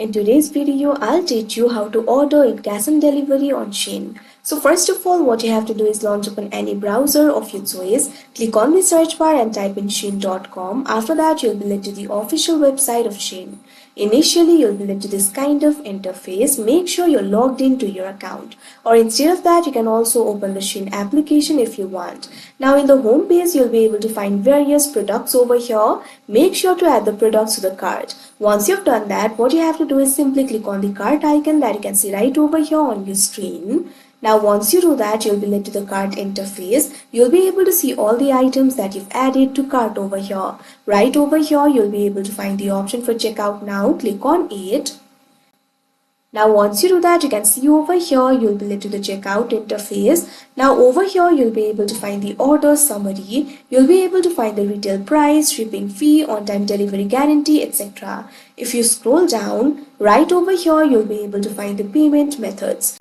In today's video, I'll teach you how to order in cash on delivery on Shein. So first of all, what you have to do is launch open any browser of your choice. Click on the search bar and type in Shein.com. After that, you'll be led to the official website of Shein. Initially, you'll be led to this kind of interface. Make sure you're logged into your account. Or instead of that, you can also open the Shein application if you want. Now in the home page, you'll be able to find various products over here. Make sure to add the products to the cart. Once you've done that, what you have to do is simply click on the cart icon that you can see right over here on your screen. Now once you do that, you'll be led to the cart interface. You'll be able to see all the items that you've added to cart over here. Right over here, you'll be able to find the option for checkout now. Click on it. Now once you do that, you can see over here, you'll be led to the checkout interface. Now over here, you'll be able to find the order summary. You'll be able to find the retail price, shipping fee, on-time delivery guarantee, etc. If you scroll down, right over here, you'll be able to find the payment methods.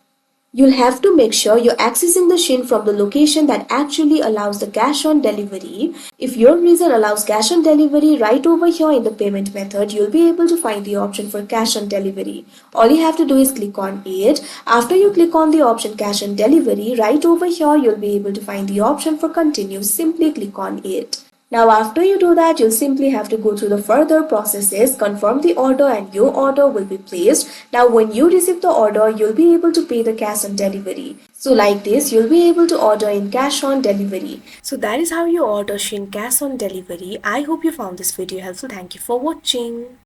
You'll have to make sure you're accessing the Shein from the location that actually allows the cash on delivery. If your region allows cash on delivery, right over here in the payment method, you'll be able to find the option for cash on delivery. All you have to do is click on it. After you click on the option cash on delivery, right over here, you'll be able to find the option for continue. Simply click on it. Now after you do that, you'll simply have to go through the further processes, confirm the order and your order will be placed. Now when you receive the order, you'll be able to pay the cash on delivery. So like this, you'll be able to order in cash on delivery. So that is how you order Shein cash on delivery. I hope you found this video helpful. Thank you for watching.